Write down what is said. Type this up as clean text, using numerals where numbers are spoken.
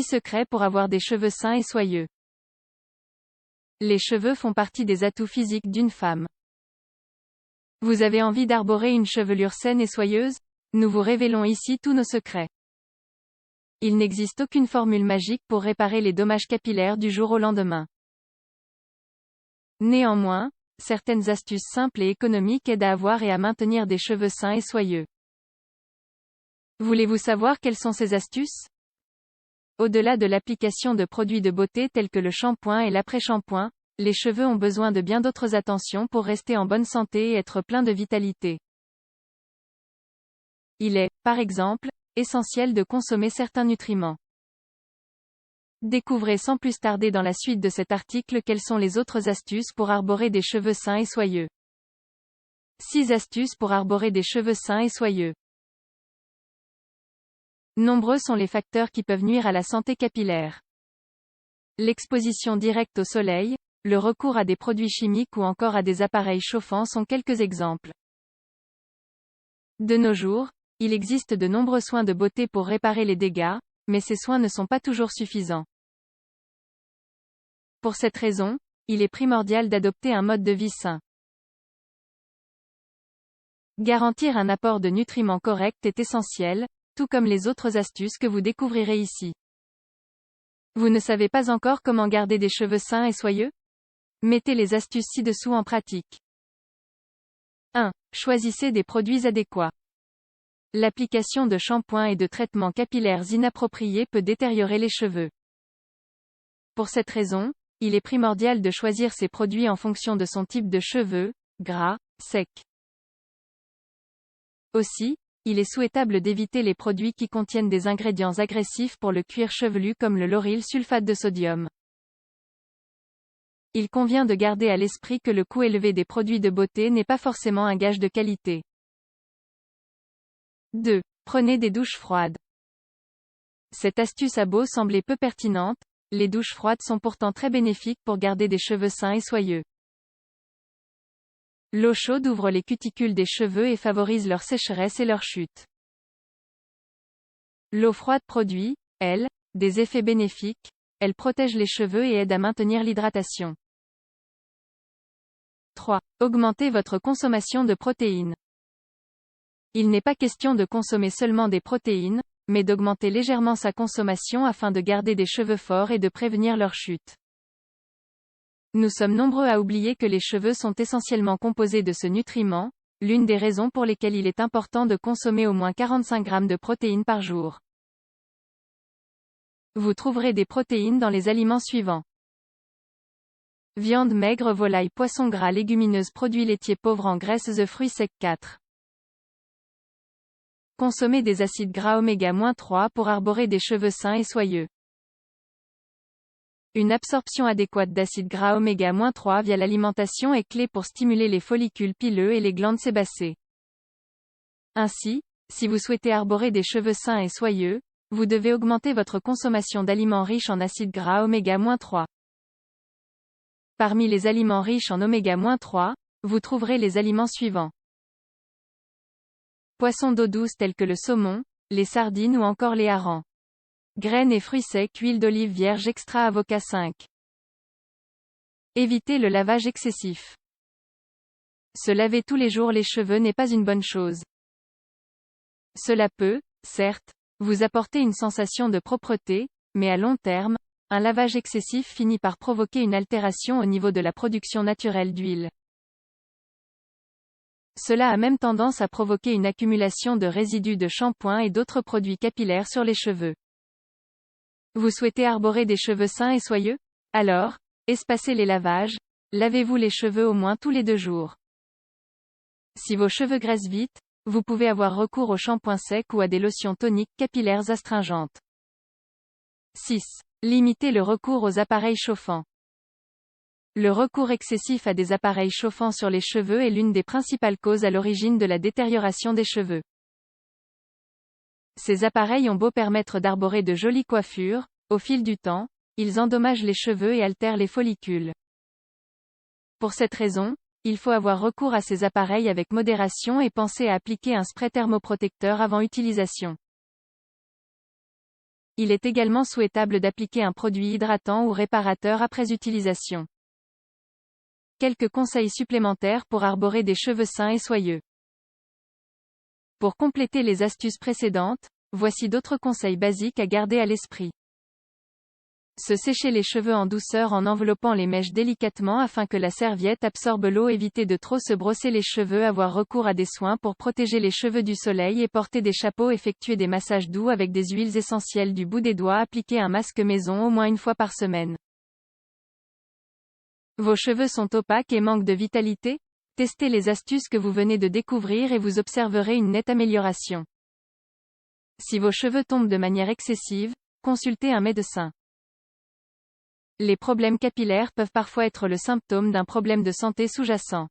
secrets pour avoir des cheveux sains et soyeux. Les cheveux font partie des atouts physiques d'une femme. Vous avez envie d'arborer une chevelure saine et soyeuse? Nous vous révélons ici tous nos secrets. Il n'existe aucune formule magique pour réparer les dommages capillaires du jour au lendemain. Néanmoins, certaines astuces simples et économiques aident à avoir et à maintenir des cheveux sains et soyeux. Voulez-vous savoir quelles sont ces astuces? Au-delà de l'application de produits de beauté tels que le shampoing et l'après-shampoing, les cheveux ont besoin de bien d'autres attentions pour rester en bonne santé et être pleins de vitalité. Il est, par exemple, essentiel de consommer certains nutriments. Découvrez sans plus tarder dans la suite de cet article quelles sont les autres astuces pour arborer des cheveux sains et soyeux. 6 astuces pour arborer des cheveux sains et soyeux. Nombreux sont les facteurs qui peuvent nuire à la santé capillaire. L'exposition directe au soleil, le recours à des produits chimiques ou encore à des appareils chauffants sont quelques exemples. De nos jours, il existe de nombreux soins de beauté pour réparer les dégâts, mais ces soins ne sont pas toujours suffisants. Pour cette raison, il est primordial d'adopter un mode de vie sain. Garantir un apport de nutriments correct est essentiel, tout comme les autres astuces que vous découvrirez ici. Vous ne savez pas encore comment garder des cheveux sains et soyeux? Mettez les astuces ci-dessous en pratique. 1. Choisissez des produits adéquats. L'application de shampoings et de traitements capillaires inappropriés peut détériorer les cheveux. Pour cette raison, il est primordial de choisir ces produits en fonction de son type de cheveux, gras, secs. Aussi, il est souhaitable d'éviter les produits qui contiennent des ingrédients agressifs pour le cuir chevelu comme le lauryl sulfate de sodium. Il convient de garder à l'esprit que le coût élevé des produits de beauté n'est pas forcément un gage de qualité. 2. Prenez des douches froides. Cette astuce a beau sembler peu pertinente, les douches froides sont pourtant très bénéfiques pour garder des cheveux sains et soyeux. L'eau chaude ouvre les cuticules des cheveux et favorise leur sécheresse et leur chute. L'eau froide produit, elle, des effets bénéfiques, elle protège les cheveux et aide à maintenir l'hydratation. 3. Augmentez votre consommation de protéines. Il n'est pas question de consommer seulement des protéines, mais d'augmenter légèrement sa consommation afin de garder des cheveux forts et de prévenir leur chute. Nous sommes nombreux à oublier que les cheveux sont essentiellement composés de ce nutriment, l'une des raisons pour lesquelles il est important de consommer au moins 45 g de protéines par jour. Vous trouverez des protéines dans les aliments suivants. Viande maigre, volaille, poisson gras, légumineuses, produits laitiers pauvres en graisses, œufs, fruits secs. 4. Consommez des acides gras oméga-3 pour arborer des cheveux sains et soyeux. Une absorption adéquate d'acides gras oméga-3 via l'alimentation est clé pour stimuler les follicules pileux et les glandes sébacées. Ainsi, si vous souhaitez arborer des cheveux sains et soyeux, vous devez augmenter votre consommation d'aliments riches en acides gras oméga-3. Parmi les aliments riches en oméga-3, vous trouverez les aliments suivants. Poissons d'eau douce tels que le saumon, les sardines ou encore les harengs. Graines et fruits secs, huile d'olive vierge extra avocat 5. Évitez le lavage excessif. Se laver tous les jours les cheveux n'est pas une bonne chose. Cela peut, certes, vous apporter une sensation de propreté, mais à long terme, un lavage excessif finit par provoquer une altération au niveau de la production naturelle d'huile. Cela a même tendance à provoquer une accumulation de résidus de shampoing et d'autres produits capillaires sur les cheveux. Vous souhaitez arborer des cheveux sains et soyeux? Alors, espacez les lavages, lavez-vous les cheveux au moins tous les 2 jours. Si vos cheveux graissent vite, vous pouvez avoir recours au shampoing sec ou à des lotions toniques capillaires astringentes. 6. Limitez le recours aux appareils chauffants. Le recours excessif à des appareils chauffants sur les cheveux est l'une des principales causes à l'origine de la détérioration des cheveux. Ces appareils ont beau permettre d'arborer de jolies coiffures, au fil du temps, ils endommagent les cheveux et altèrent les follicules. Pour cette raison, il faut avoir recours à ces appareils avec modération et penser à appliquer un spray thermoprotecteur avant utilisation. Il est également souhaitable d'appliquer un produit hydratant ou réparateur après utilisation. Quelques conseils supplémentaires pour arborer des cheveux sains et soyeux. Pour compléter les astuces précédentes, voici d'autres conseils basiques à garder à l'esprit. Se sécher les cheveux en douceur en enveloppant les mèches délicatement afin que la serviette absorbe l'eau. Éviter de trop se brosser les cheveux. Avoir recours à des soins pour protéger les cheveux du soleil et porter des chapeaux. Effectuer des massages doux avec des huiles essentielles du bout des doigts. Appliquer un masque maison au moins une fois par semaine. Vos cheveux sont opaques et manquent de vitalité? Testez les astuces que vous venez de découvrir et vous observerez une nette amélioration. Si vos cheveux tombent de manière excessive, consultez un médecin. Les problèmes capillaires peuvent parfois être le symptôme d'un problème de santé sous-jacent.